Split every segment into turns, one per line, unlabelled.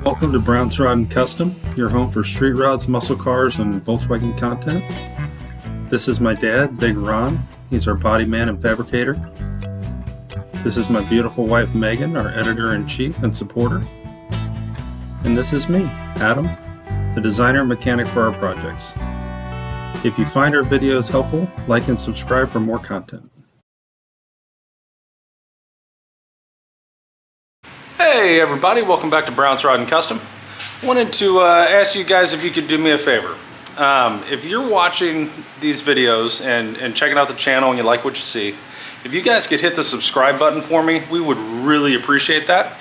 Welcome to Brown's Rod and Custom, your home for street rods, muscle cars, and Volkswagen content. This is my dad, Big Ron. He's our body man and fabricator. This is my beautiful wife, Megan, our editor-in-chief and supporter. And this is me, Adam, the designer and mechanic for our projects. If you find our videos helpful, like and subscribe for more content.
Hey everybody, welcome back to Brown's Rod and Custom. Wanted to ask you guys if you could do me a favor. If you're watching these videos and checking out the channel and you like what you see, if you guys could hit the subscribe button for me, we would really appreciate that.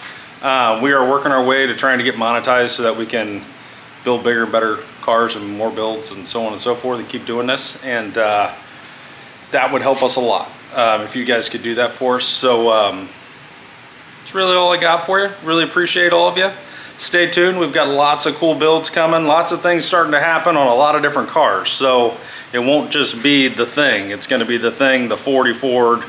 We are working our way to trying to get monetized so that we can build bigger and better cars and more builds and so on and so forth and keep doing this. And that would help us a lot if you guys could do that for us. So that's really all I got for you. Really appreciate all of you. Stay tuned. We've got lots of cool builds coming. Lots of things starting to happen on a lot of different cars. So it won't just be the Thing. It's going to be the Thing, the 40 Ford,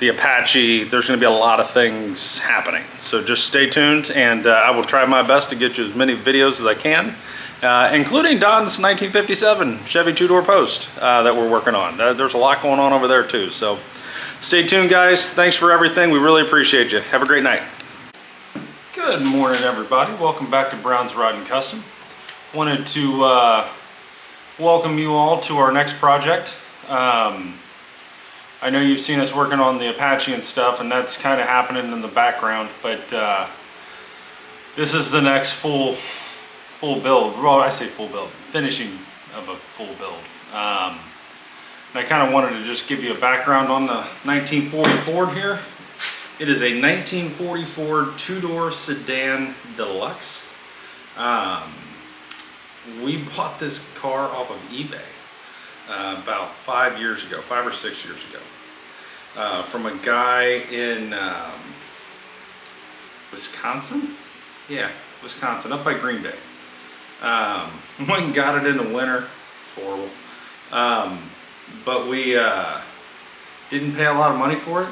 the Apache. There's going to be a lot of things happening. So just stay tuned, and I will try my best to get you as many videos as I can, including Don's 1957 Chevy two-door post that we're working on. There's a lot going on over there too. So stay tuned, guys. Thanks for everything. We really appreciate you. Have a great night. Good morning, everybody. Welcome back to Brown's Rod and Custom. Wanted to welcome you all to our next project. I know you've seen us working on the Apache and stuff, and that's kind of happening in the background, but this is the next full build. Well, I say full build, finishing of a full build. And I kind of wanted to just give you a background on the 1940 Ford here. It is a 1940 Ford two-door sedan Deluxe. We bought this car off of eBay about 5 years ago, 5 or 6 years ago, from a guy in Wisconsin? Yeah, Wisconsin, up by Green Bay. Went and got it in the winter. It's horrible. But we didn't pay a lot of money for it.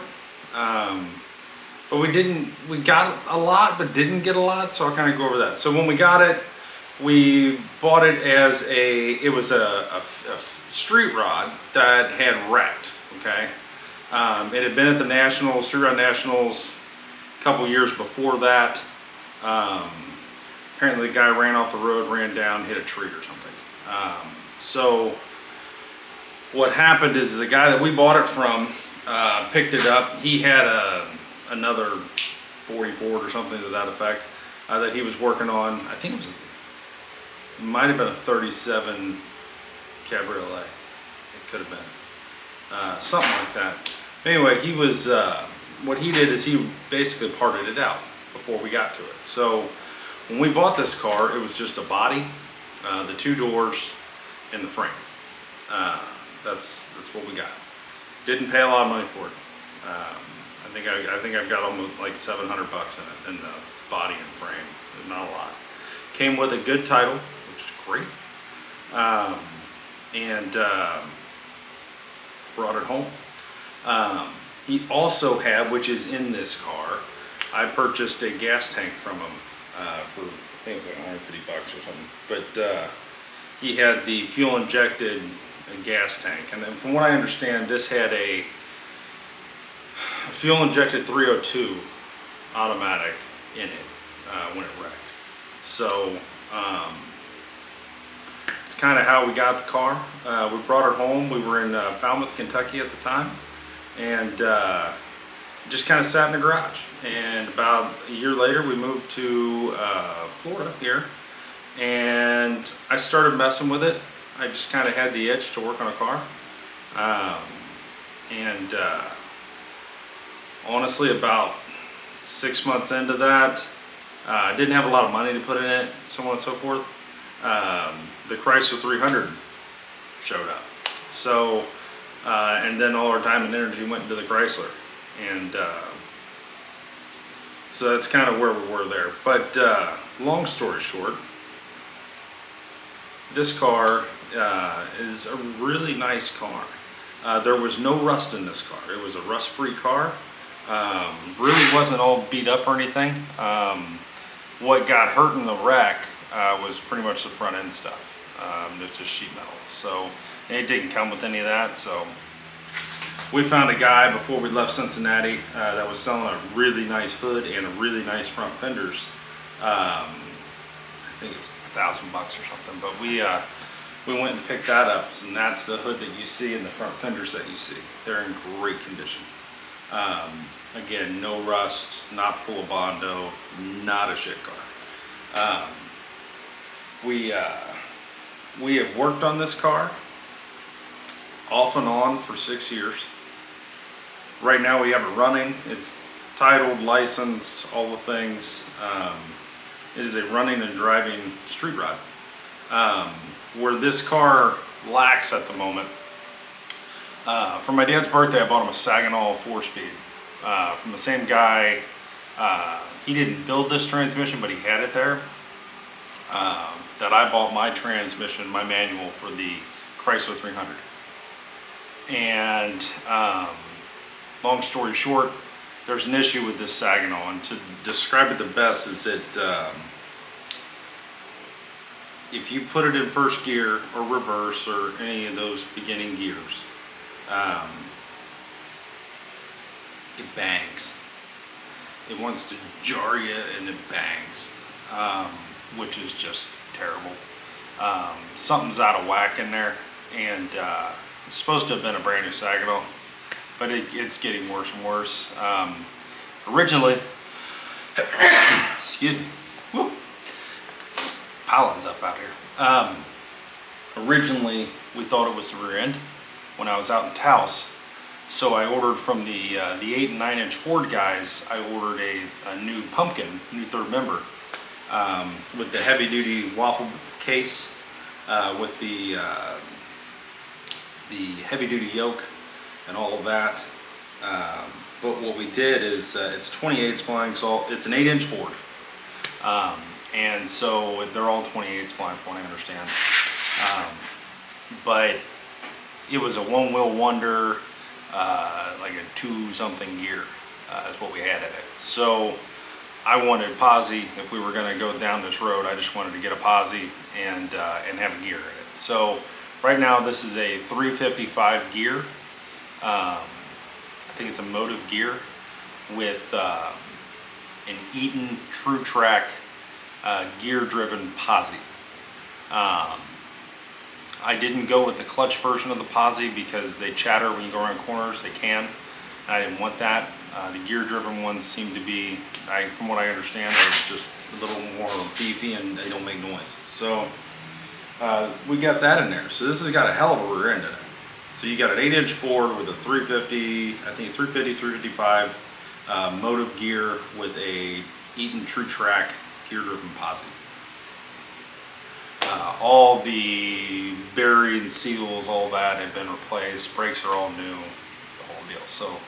But we got a lot, but didn't get a lot, so I'll kind of go over that. So when we got it, we bought it as it was a street rod that had wrecked, okay? It had been at the Nationals, Street Rod Nationals, a couple years before that. Apparently the guy ran off the road, ran down, hit a tree or something. So what happened is the guy that we bought it from picked it up. He had another 40 Ford or something to that effect that he was working on. I think it might have been a 37 Cabriolet. It could have been something like that. Anyway, he was what he did is he basically parted it out before we got to it. So when we bought this car, it was just a body, the two doors, and the frame. That's what we got. Didn't pay a lot of money for it. I think I've got almost like $700 in it, in the body and frame. Not a lot. Came with a good title, which is great, and brought it home. He also had, which is in this car, I purchased a gas tank from him for I think it was like $150 or something. But he had the fuel injected gas tank, and then from what I understand, this had a fuel injected 302 automatic in it when it wrecked. So it's kind of how we got the car. We brought her home. We were in Falmouth, Kentucky at the time, and just kind of sat in the garage. And about a year later, we moved to Florida here, and I started messing with it. I just kind of had the itch to work on a car, and honestly, about 6 months into that, I didn't have a lot of money to put in it, so on and so forth. The Chrysler 300 showed up, so and then all our time and energy went into the Chrysler, and so that's kind of where we were there. But long story short, this car is a really nice car. There was no rust in this car. It was a rust-free car. Really wasn't all beat up or anything. What got hurt in the wreck was pretty much the front end stuff. It's just sheet metal. So it didn't come with any of that. So we found a guy before we left Cincinnati that was selling a really nice hood and a really nice front fenders. I think it was $1,000 or something, but we went and picked that up, and that's the hood that you see and the front fenders that you see. They're in great condition. Again, no rust, not full of Bondo, not a shit car. We have worked on this car off and on for 6 years. Right now we have it running. It's titled, licensed, all the things. It is a running and driving street rod. Where this car lacks at the moment, for my dad's birthday I bought him a Saginaw 4-speed from the same guy. He didn't build this transmission, but he had it there, that I bought my transmission, my manual, for the Chrysler 300. And long story short, there's an issue with this Saginaw, and to describe it the best is that if you put it in first gear or reverse or any of those beginning gears, it bangs. It wants to jar you and it bangs, which is just terrible. Something's out of whack in there, and it's supposed to have been a brand new Saginaw, but it's getting worse and worse. Originally, excuse me, whoop, pollen's up out here. Originally, we thought it was the rear end when I was out in Taos. So I ordered from the 8 and 9-inch Ford guys, I ordered a new pumpkin, new third member, with the heavy duty waffle case, with the heavy duty yoke and all of that. But what we did is, it's 28 spline, so it's an 8-inch Ford. And so they're all 28 spline from what I understand. But it was a one-wheel wonder, like a 2-something gear, is what we had in it. So I wanted posi. If we were going to go down this road, I just wanted to get a posi and have a gear in it. So right now this is a 355 gear. I think it's a motive gear with an Eaton True Track gear driven posi. I didn't go with the clutch version of the posi because they chatter when you go around corners. They can. I didn't want that. The gear driven ones seem to be, from what I understand, they're just a little more beefy and they don't make noise. So we got that in there. So this has got a hell of a rear end in it. So you got an 8-inch Ford with a 350, I think 350, 355 motive gear with a Eaton True Track gear driven posi. All the bearing seals, all that have been replaced. Brakes are all new, the whole deal. So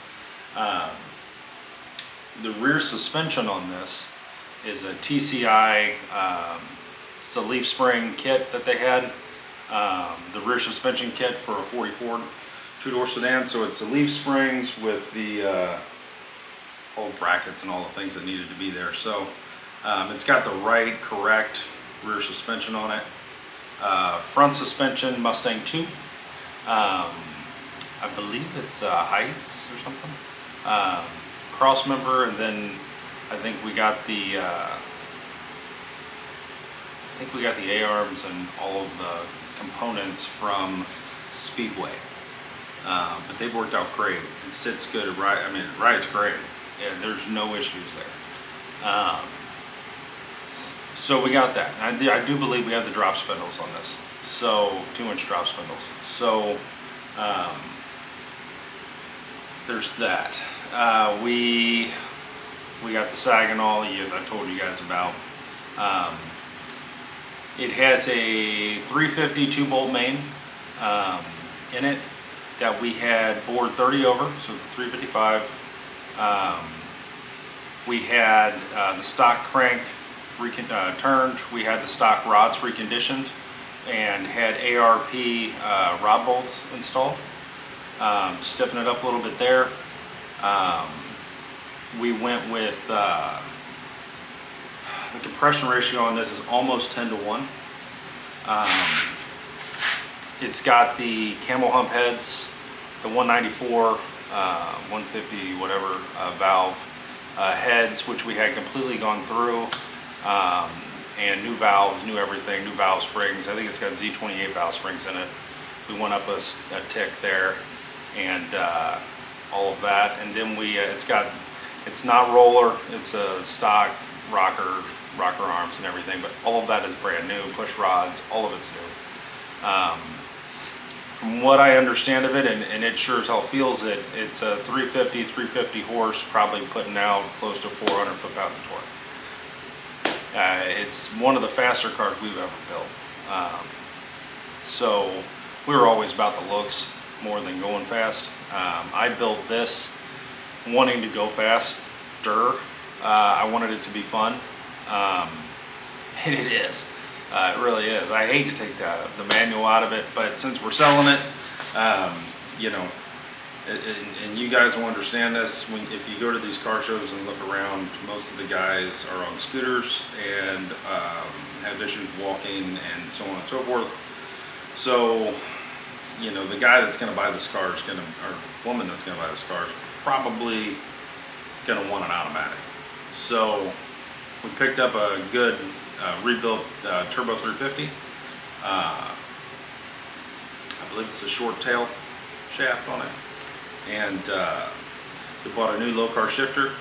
the rear suspension on this is a TCI, it's the leaf spring kit that they had. The rear suspension kit for a 40 Ford two-door sedan. So it's the leaf springs with the whole brackets and all the things that needed to be there. So it's got the right, correct rear suspension on it. Front suspension, Mustang 2. I believe it's Heights or something. Cross member, and then I think we got the A-arms and all of the components from Speedway. But they've worked out great. It sits good. It rides great. Yeah, there's no issues there. So we got that. I do believe we have the drop spindles on this. So 2-inch drop spindles. So there's that. We got the Saginaw I told you guys about. It has a 350 2-bolt main in it that we had bored 30 over, so it's 355. We had the stock crank turned. We had the stock rods reconditioned and had ARP rod bolts installed. Stiffen it up a little bit there. We went with The compression ratio on this is almost 10 to 1. It's got the camel hump heads, the 194, 150, whatever valve heads, which we had completely gone through, and new valves, new everything, new valve springs. I think it's got Z28 valve springs in it. We went up a tick there, and all of that. And then it's not roller, it's a stock rocker arms and everything, but all of that is brand new, push rods, all of it's new. From what I understand of it, and it sure as hell feels it, it's a 350 horse, probably putting out close to 400 foot-pounds of torque. It's one of the faster cars we've ever built. So we were always about the looks more than going fast. I built this wanting to go faster. I wanted it to be fun, and it is. It really is. I hate to take the manual out of it, but since we're selling it, you know, and you guys will understand this, if you go to these car shows and look around, most of the guys are on scooters and have issues walking and so on and so forth. So, you know, the guy that's going to buy this car is or woman that's going to buy this car is probably going to want an automatic. So we picked up a good rebuilt turbo 350. I believe it's a short tail shaft on it, and we bought a new low car shifter.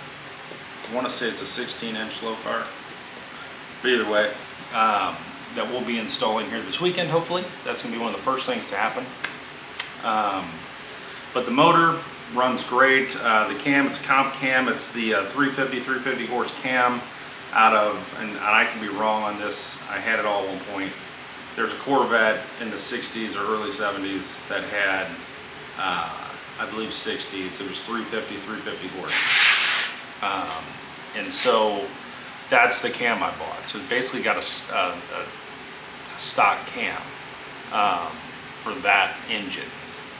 I want to say it's a 16-inch low car, but either way, that we'll be installing here this weekend. Hopefully, that's going to be one of the first things to happen. But the motor runs great. The cam, it's a comp cam. It's the 350 horse cam out of, and I can be wrong on this, I had it all at one point. There's a Corvette in the 60s or early 70s that had, I believe 60s, it was 350 horse. And so that's the cam I bought. So it basically got a stock cam for that engine.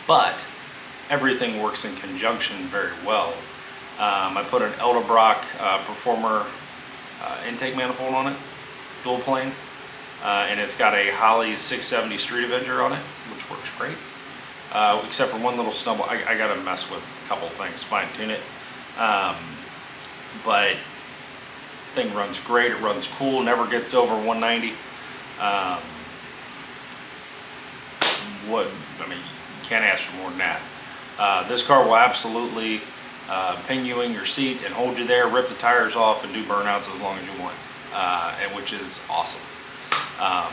But everything works in conjunction very well. I put an Edelbrock Performer intake manifold on it, dual plane, and it's got a Holley 670 Street Avenger on it, which works great, except for one little stumble. I gotta mess with a couple things, fine tune it, but thing runs great. It runs cool, never gets over 190. I mean, you can't ask for more than that. This car will absolutely pin you in your seat and hold you there, rip the tires off, and do burnouts as long as you want, and which is awesome.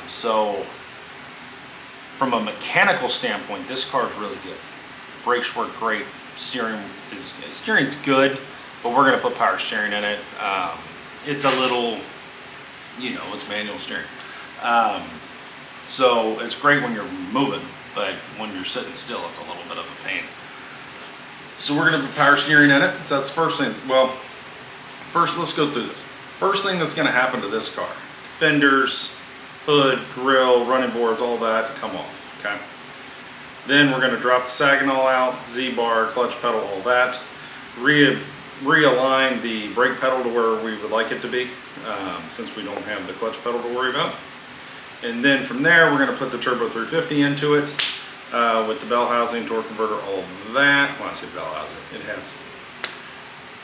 So from a mechanical standpoint, this car is really good. Brakes work great. Steering's good, but we're gonna put power steering in it. It's a little, you know, it's manual steering. So it's great when you're moving, but when you're sitting still, it's a little bit of a pain. So we're gonna put power steering in it. So that's the first thing. Well, first let's go through this. First thing that's gonna happen to this car: fenders, hood, grill, running boards, all that come off, okay? Then we're gonna drop the Saginaw out, Z-bar, clutch pedal, all that. Realign the brake pedal to where we would like it to be, since we don't have the clutch pedal to worry about. And then from there, we're gonna put the Turbo 350 into it, with the bell housing, torque converter, all of that. When I say bell housing, it has.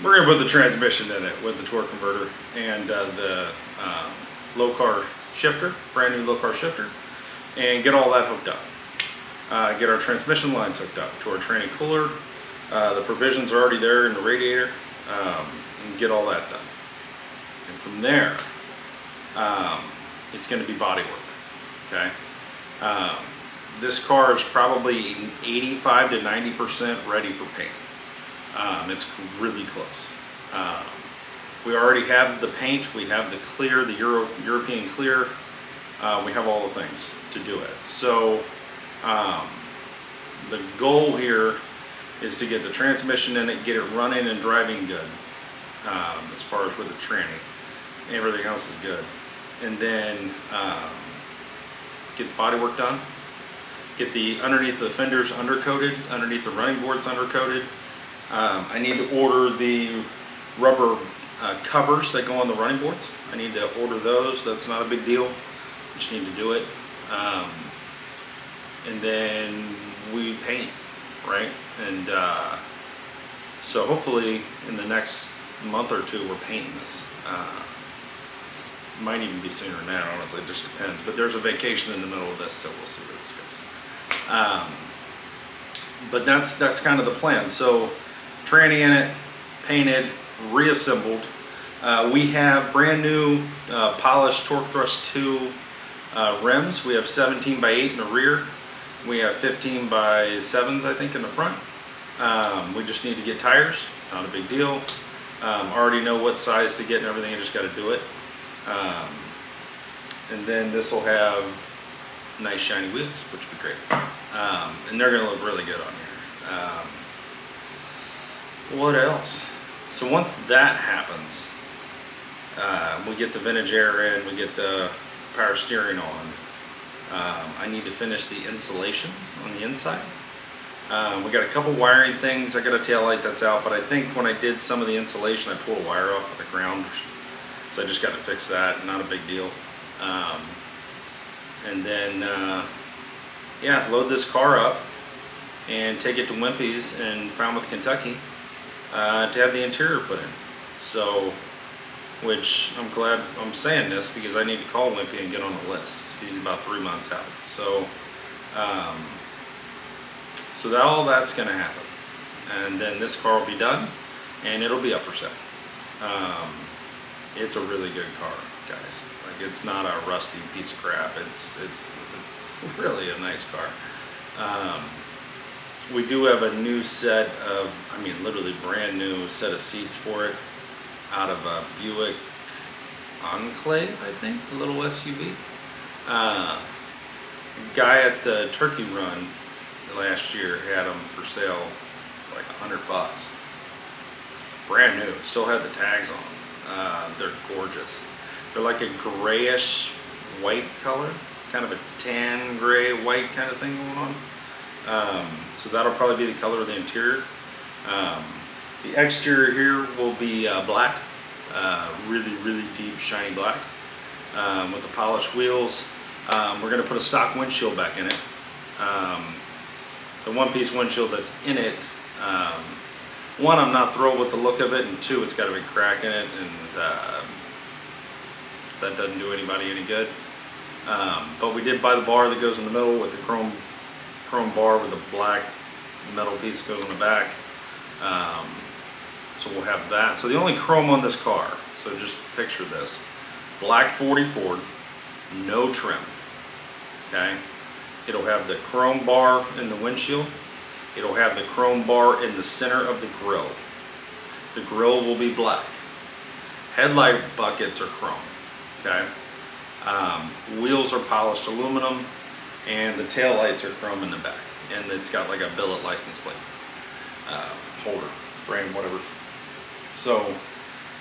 We're gonna put the transmission in it with the torque converter and the low car shifter, brand new low car shifter, and get all that hooked up. Get our transmission lines hooked up to our tranny cooler. The provisions are already there in the radiator, and get all that done. And from there, it's gonna be bodywork, okay? This car is probably 85 to 90% ready for paint. It's really close. We already have the paint, we have the clear, the European clear, we have all the things to do it. So the goal here is to get the transmission in it, get it running and driving good, as far as with the tranny. Everything else is good. And then get the body work done, get the underneath the fenders undercoated, underneath the running boards undercoated. I need to order the rubber covers that go on the running boards. I need to order those. That's not a big deal. Just need to do it. And then we paint, right? And so hopefully in the next month or two we're painting this. Might even be sooner than that, honestly, it just depends. But there's a vacation in the middle of this, so we'll see where this goes. But that's kind of the plan. So tranny in it, painted, reassembled. We have brand new polished Torque Thrust 2 rims. We have 17 by 8 in the rear. We have 15 by 7s, I think, in the front. We just need to get tires, not a big deal. Already know what size to get and everything, I just got to do it. And then this will have nice shiny wheels, which will be great. And they're going to look really good on here. What else? So once that happens, we get the vintage air in, we get the power steering on. I need to finish the insulation on the inside. We got a couple wiring things. I got a tail light that's out, but I think when I did some of the insulation, I pulled a wire off of the ground. So I just got to fix that, not a big deal. And then, yeah, load this car up and take it to Wimpy's in Falmouth, Kentucky to have the interior put in. So, which I'm glad I'm saying this because I need to call Wimpy and get on the list. He's about 3 months out. So, so all that's going to happen. And then this car will be done and it'll be up for sale. It's a really good car, guys. Like, it's not a rusty piece of crap. It's really a nice car. We do have a new set of, I mean, literally brand new set of seats for it out of a Buick Enclave, I think, a little SUV. Guy at the Turkey Run last year had them for sale like $100. Brand new, still had the tags on. They're gorgeous. They're like a grayish white color, kind of a tan gray white kind of thing going on. So that'll probably be the color of the interior. The exterior here will be black, really deep shiny black with the polished wheels. We're going to put a stock windshield back in it. The one-piece windshield that's in it, one, I'm not thrilled with the look of it, and two, it's got a big crack in it, and that doesn't do anybody any good. But we did buy the bar that goes in the middle with the chrome bar with the black metal piece that goes on the back. So we'll have that. So the only chrome on this car, so just picture this, black 40 Ford, no trim, okay? It'll have the chrome bar in the windshield. It'll have the chrome bar in the center of the grille. The grille will be black. Headlight buckets are chrome, okay? Wheels are polished aluminum, and the tail lights are chrome in the back. And it's got like a billet license plate holder, frame, whatever. So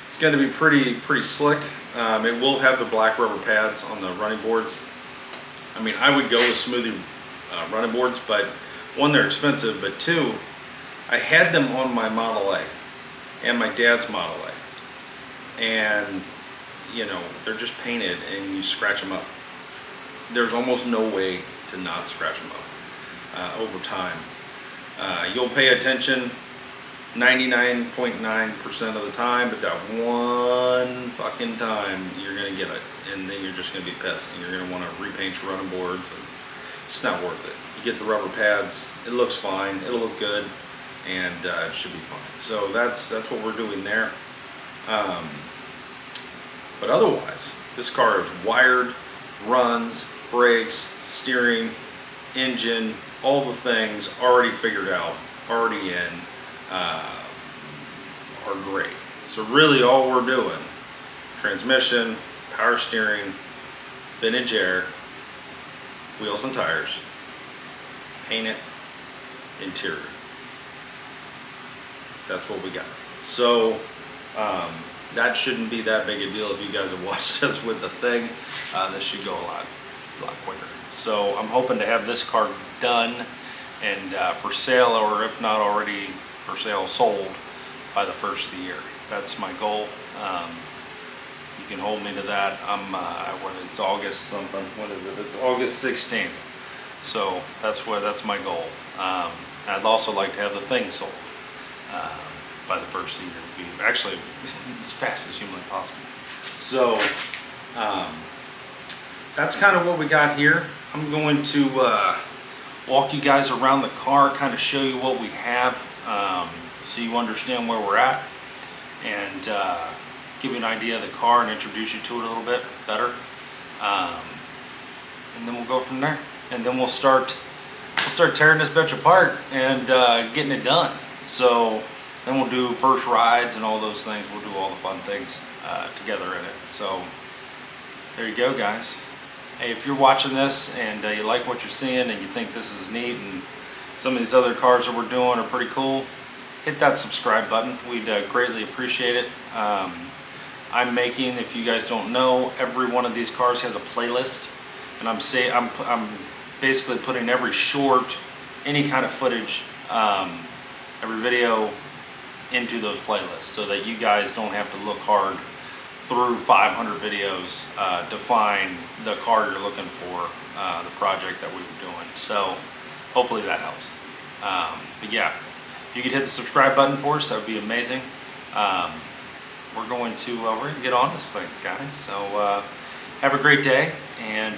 it's going to be pretty slick. It will have the black rubber pads on the running boards. I mean, I would go with smoothie running boards, but one, they're expensive, but two, I had them on my Model A and my dad's Model A, and you know, they're just painted and you scratch them up. There's almost no way to not scratch them up over time. You'll pay attention 99.9% of the time, but that one fucking time you're gonna get it, and then you're just gonna be pissed, and you're gonna want to repaint your running boards, and it's not worth it. You get the rubber pads, it looks fine, it'll look good, and it should be fine. So that's what we're doing there. But otherwise, this car is wired, runs, brakes, steering, engine, all the things already figured out, already in, are great. So really all we're doing, transmission, power steering, vintage air, wheels and tires, paint it, interior. That's what we got. So that shouldn't be that big a deal if you guys have watched this with the thing. This should go a lot quicker. So I'm hoping to have this car done and for sale, or if not already for sale, sold by the first of the year. That's my goal. You can hold me to that. It's August something. What is it? It's August 16th. So that's my goal. I'd also like to have the thing sold by the first of the year. Actually, as fast as humanly possible. So that's kind of what we got here. I'm going to walk you guys around the car, kind of show you what we have, so you understand where we're at, and give you an idea of the car and introduce you to it a little bit better. And then we'll go from there. And then we'll start tearing this bitch apart and getting it done. So then we'll do first rides and all those things. We'll do all the fun things together in it. So there you go, guys. Hey, if you're watching this and you like what you're seeing and you think this is neat and some of these other cars that we're doing are pretty cool, hit that subscribe button. We'd greatly appreciate it. I'm making, if you guys don't know, every one of these cars has a playlist, and I'm basically putting every short, any kind of footage, every video into those playlists, so that you guys don't have to look hard through 500 videos to find the car you're looking for, the project that we were doing. So hopefully that helps. But yeah, if you could hit the subscribe button for us, that would be amazing. We're going to get on this thing, guys. So have a great day, and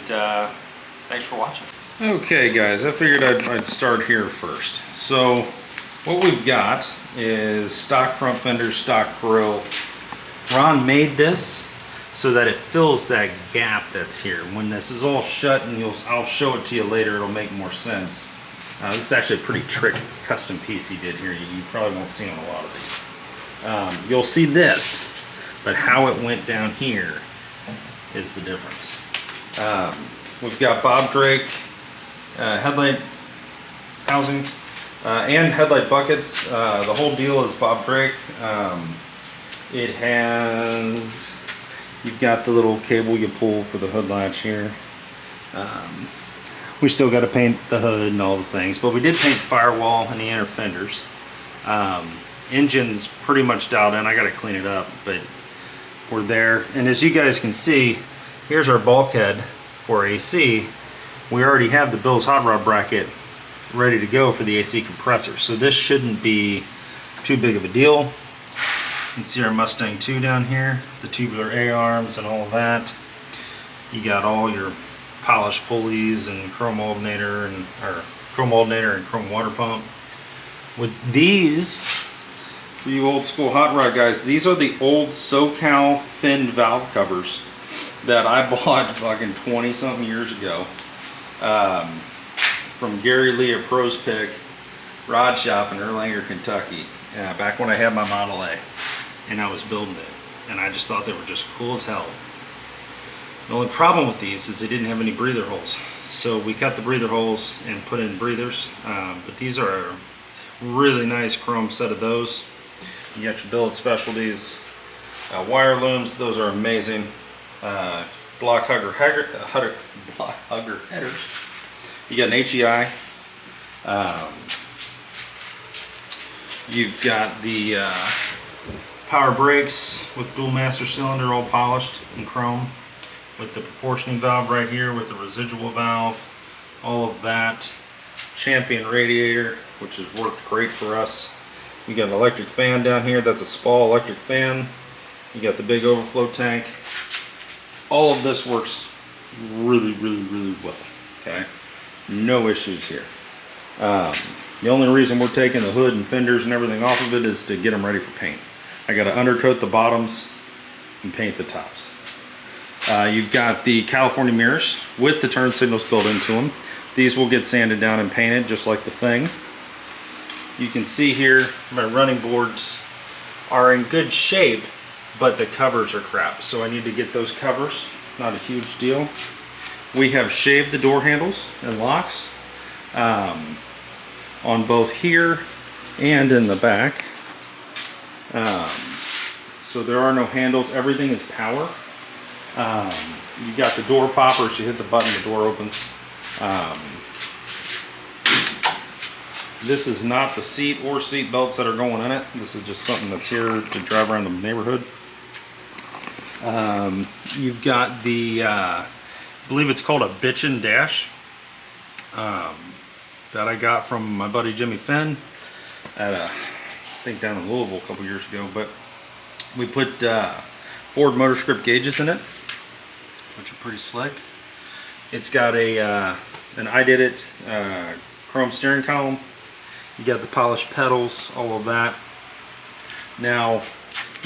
thanks for watching. Okay, guys, I figured I'd start here first. So what we've got is stock front fenders, stock grille. Ron made this so that it fills that gap that's here. When this is all shut, and I'll show it to you later, it'll make more sense. This is actually a pretty trick custom piece he did here. You probably won't see on a lot of these. You'll see this, but how it went down here is the difference. We've got Bob Drake headlight housings and headlight buckets. The whole deal is Bob Drake. It has, you've got the little cable you pull for the hood latch here. We still got to paint the hood and all the things, but we did paint the firewall and the inner fenders. Engine's pretty much dialed in. I got to clean it up, but we're there. And as you guys can see, here's our bulkhead for AC. We already have the Bill's hot rod bracket ready to go for the AC compressor, so this shouldn't be too big of a deal. You can see our Mustang 2 down here, the tubular A-arms and all of that. You got all your polished pulleys and chrome alternator and chrome water pump. With these, for you old school hot rod guys, these are the old SoCal fin valve covers that I bought fucking 20 something years ago from Gary Lee at Pros Pick Rod Shop in Erlanger, Kentucky. Back when I had my Model A and I was building it, and I just thought they were just cool as hell. The only problem with these is they didn't have any breather holes, so we cut the breather holes and put in breathers. But these are a really nice chrome set of those. You got your billet specialties, wire looms. Those are amazing. Block hugger headers. You got an HEI. You've got the power brakes with dual master cylinder, all polished in chrome, with the proportioning valve right here, with the residual valve, all of that. Champion radiator, which has worked great for us. You got an electric fan down here. That's a SPAL electric fan. You got the big overflow tank. All of this works really, really, really well. Okay, no issues here. The only reason we're taking the hood and fenders and everything off of it is to get them ready for paint. I got to undercoat the bottoms and paint the tops. You've got the California mirrors with the turn signals built into them. These will get sanded down and painted just like the thing. You can see here my running boards are in good shape, but the covers are crap, so I need to get those covers. Not a huge deal. We have shaved the door handles and locks on both here and in the back. So there are no handles. Everything is power. You got the door poppers. You hit the button, the door opens. This is not the seat or seat belts that are going in it. This is just something that's here to drive around the neighborhood. You've got the, I believe it's called a bitchin' dash, that I got from my buddy Jimmy Finn at I think down in Louisville a couple years ago. But we put Ford motor script gauges in it, which are pretty slick. It's got an I Did It chrome steering column. You got the polished pedals, all of that. Now,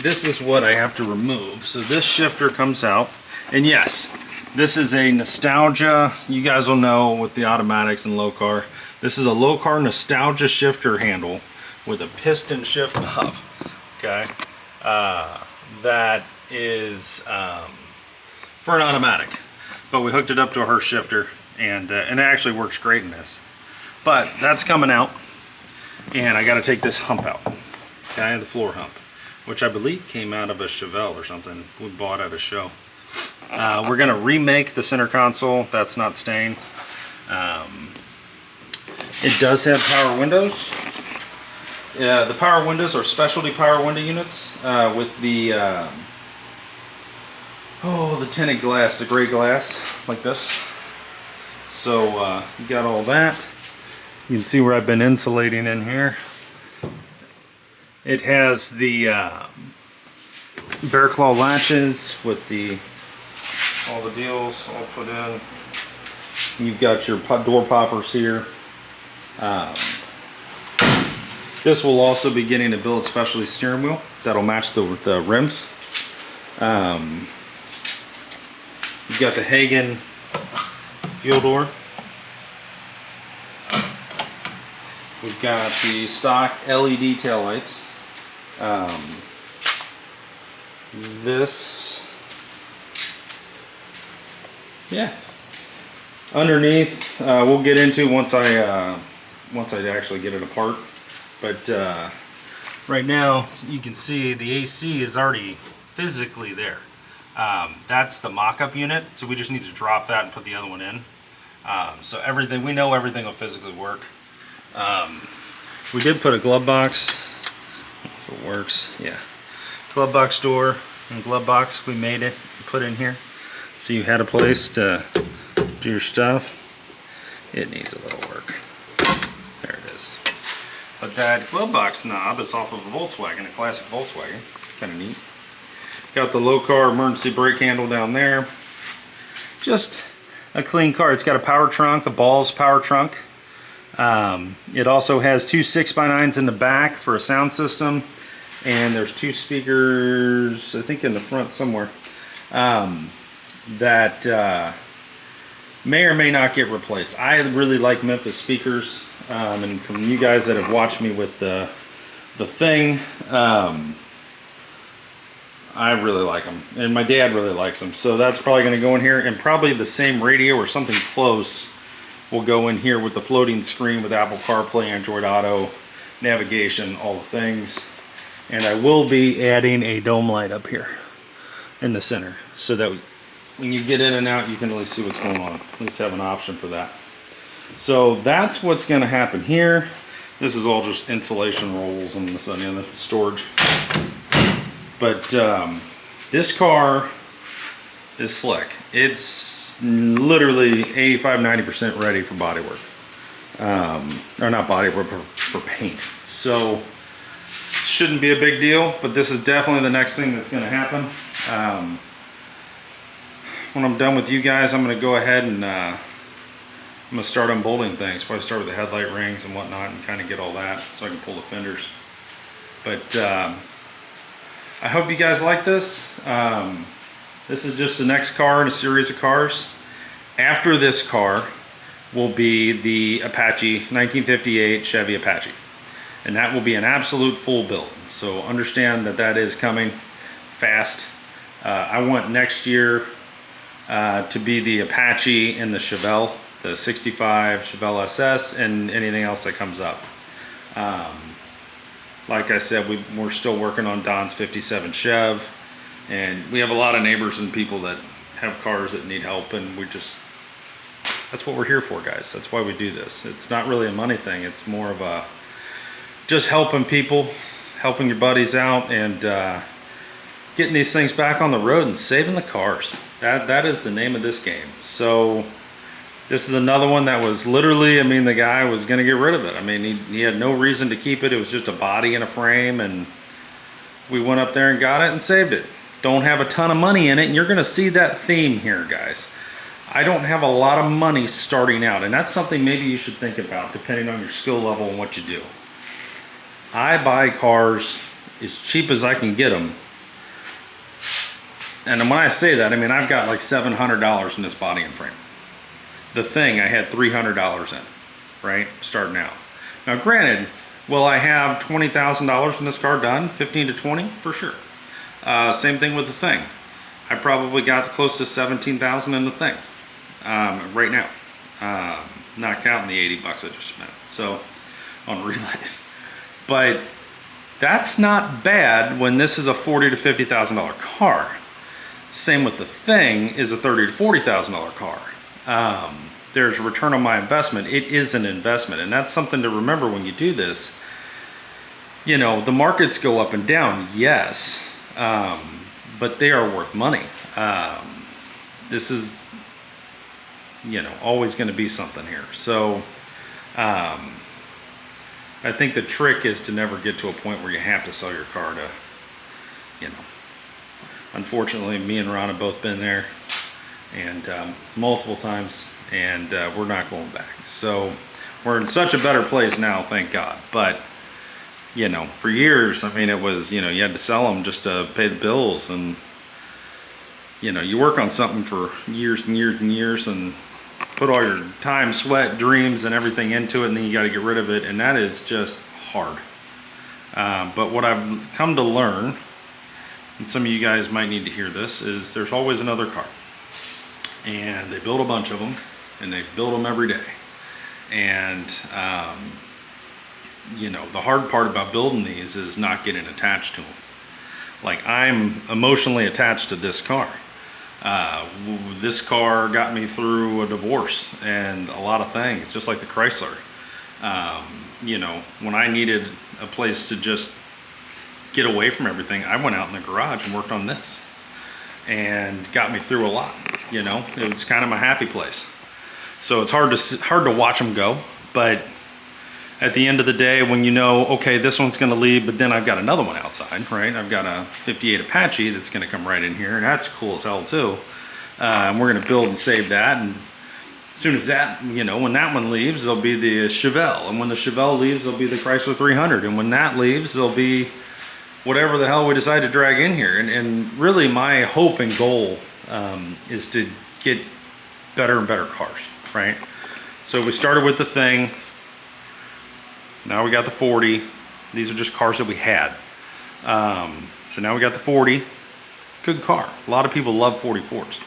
this is what I have to remove. So this shifter comes out, and yes, this is a nostalgia. You guys will know with the automatics and low car. This is a low car nostalgia shifter handle with a piston shift knob. Okay, that is for an automatic, but we hooked it up to a Hurst shifter, and it actually works great in this. But that's coming out, and I got to take this hump out. Okay, the floor hump, which I believe came out of a Chevelle or something we bought at a show. We're going to remake the center console. That's not staying. It does have power windows. The power windows are specialty power window units with the the tinted glass, the gray glass, like this. So you got all that. You can see where I've been insulating in here. It has the bear claw latches with all the deals all put in. You've got your door poppers here. This will also be getting a billet specialty steering wheel that'll match the rims. You've got the Hagen fuel door. We've got the stock LED taillights. Underneath, we'll get into once I actually get it apart. But right now, you can see the AC is already physically there. That's the mock-up unit, so we just need to drop that and put the other one in. So we know everything will physically work. We did put a glove box. I don't know if it works. Yeah, glove box door and glove box. We made it, put in here, so you had a place to do your stuff. It needs a little work. There it is. But that glove box knob is off of a Volkswagen, a classic Volkswagen. Kind of neat. Got the low car emergency brake handle down there. Just a clean car. It's got a power trunk, a balls power trunk. It also has two 6x9s in the back for a sound system, and there's two speakers, I think in the front somewhere, that may or may not get replaced. I really like Memphis speakers, and from you guys that have watched me with the thing, I really like them, and my dad really likes them, so that's probably going to go in here, and probably the same radio or something close will go in here with the floating screen with Apple CarPlay, Android Auto, navigation, all the things. And I will be adding a dome light up here in the center, so that when you get in and out, you can really see what's going on. At least have an option for that. So that's what's going to happen here. This is all just insulation rolls and this and the other storage. But this car is slick. It's literally 85–90% ready for bodywork, or not bodywork, for paint. So shouldn't be a big deal, but this is definitely the next thing that's going to happen. When I'm done with you guys, I'm going to go ahead and I'm going to start unbolting things. Probably start with the headlight rings and whatnot, and kind of get all that so I can pull the fenders. But I hope you guys like this. This is just the next car in a series of cars. After this car will be the Apache 1958 Chevy Apache. And that will be an absolute full build. So understand that that is coming fast. I want next year to be the Apache and the Chevelle, the 65 Chevelle SS, and anything else that comes up. Like I said, we're still working on Don's 57 Chev. And we have a lot of neighbors and people that have cars that need help, and that's what we're here for, guys. That's why we do this. It's not really a money thing. It's more of a just helping people, helping your buddies out, and getting these things back on the road and saving the cars. That is the name of this game. So this is another one that was literally, I mean, the guy was going to get rid of it. I mean, he had no reason to keep it. It was just a body and a frame, and we went up there and got it and saved it. Don't have a ton of money in it, and you're going to see that theme here, guys. I don't have a lot of money starting out, and that's something maybe you should think about depending on your skill level and what you do. I buy cars as cheap as I can get them. And when I say that, I mean, I've got like $700 in this body and frame. The thing I had $300 in, right? Starting out. Now granted, will I have $20,000 in this car done? 15 to 20 for sure. Same thing with the thing. I probably got close to 17,000 in the thing right now. Not counting the 80 bucks I just spent. So on relays. But that's not bad when this is a $40,000 to $50,000 car. Same with the thing is a $30,000 to $40,000 car. There's a return on my investment. It is an investment, and that's something to remember when you do this. You know, the markets go up and down, yes, but they are worth money. This is, you know, always going to be something here. So I think the trick is to never get to a point where you have to sell your car to, you know. Unfortunately, me and Ron have both been there, and multiple times, and we're not going back. So we're in such a better place now, thank God. But, you know, for years, I mean, it was, you know, you had to sell them just to pay the bills, and, you know, you work on something for years and years and years and put all your time, sweat, dreams, and everything into it, and then you got to get rid of it, and that is just hard. But what I've come to learn, and some of you guys might need to hear this, is there's always another car. And they build a bunch of them, and they build them every day. And, you know, the hard part about building these is not getting attached to them. Like, I'm emotionally attached to this car. This car got me through a divorce and a lot of things, just like the Chrysler. You know, when I needed a place to just get away from everything, I went out in the garage and worked on this, and got me through a lot. You know, it was kind of my happy place. So it's hard to watch them go, but at the end of the day, when you know, okay, this one's going to leave, but then I've got another one outside, right? I've got a 58 Apache that's going to come right in here, and that's cool as hell too. And we're going to build and save that, and as soon as that, you know, when that one leaves, there'll be the Chevelle, and when the Chevelle leaves, there'll be the Chrysler 300, and when that leaves, there'll be whatever the hell we decide to drag in here. And really my hope and goal is to get better and better cars, right? So we started with the thing, now we got the 40. These are just cars that we had. So now we got the 40, good car. A lot of people love 44s.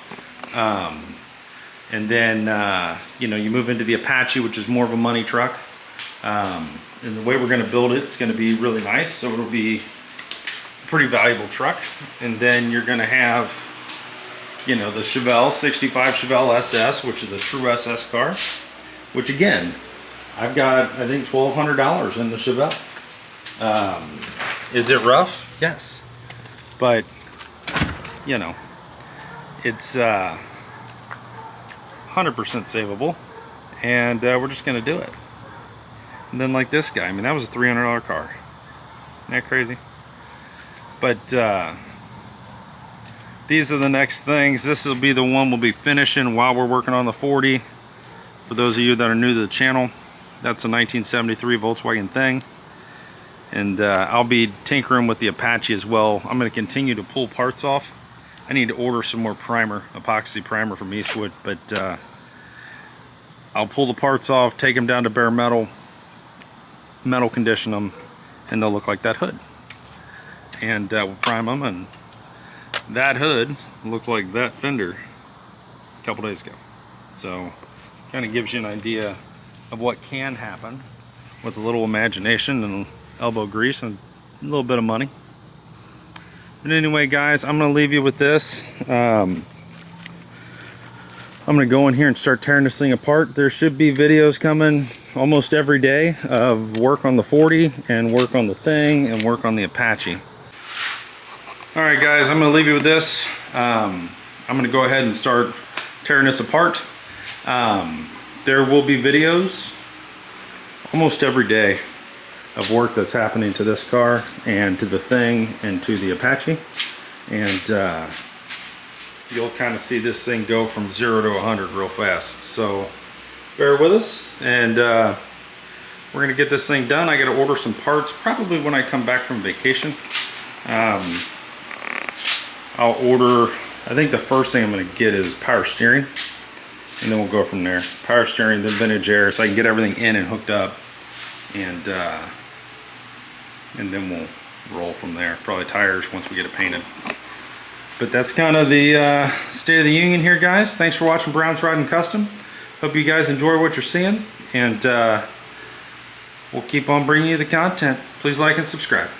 And then, you know, you move into the Apache, which is more of a money truck. And the way we're gonna build it, it's gonna be really nice. So it'll be pretty valuable truck. And then you're going to have, you know, the Chevelle 65 Chevelle SS, which is a true SS car, which again, I've got, I think, $1,200 in the Chevelle. Is it rough? Yes, but you know, it's 100% savable, and we're just going to do it. And then like this guy, I mean, that was a $300 car. Isn't that crazy? But these are the next things. This will be the one we'll be finishing while we're working on the 40. For those of you that are new to the channel, that's a 1973 Volkswagen thing. And I'll be tinkering with the Apache as well. I'm going to continue to pull parts off. I need to order some more primer, epoxy primer from Eastwood, but I'll pull the parts off, take them down to bare metal condition them, and they'll look like that hood. And we'll prime them, and that hood looked like that fender a couple days ago. So kind of gives you an idea of what can happen with a little imagination and elbow grease and a little bit of money. But anyway, guys, I'm going to leave you with this. I'm going to go in here and start tearing this thing apart. There should be videos coming almost every day of work on the 40 and work on the thing and work on the Apache. All right, guys, I'm gonna leave you with this. I'm gonna go ahead and start tearing this apart. There will be videos almost every day of work that's happening to this car and to the Thing and to the Apache, and you'll kind of see this thing go from 0 to 100 real fast. So bear with us, and we're gonna get this thing done. I gotta order some parts probably when I come back from vacation. I'll order, I think the first thing I'm gonna get is power steering, and then we'll go from there. Power steering, then vintage air, so I can get everything in and hooked up, and then we'll roll from there. Probably tires once we get it painted. But that's kind of the state of the union here, guys. Thanks for watching Brown's Riding Custom. Hope you guys enjoy what you're seeing, and we'll keep on bringing you the content. Please like and subscribe.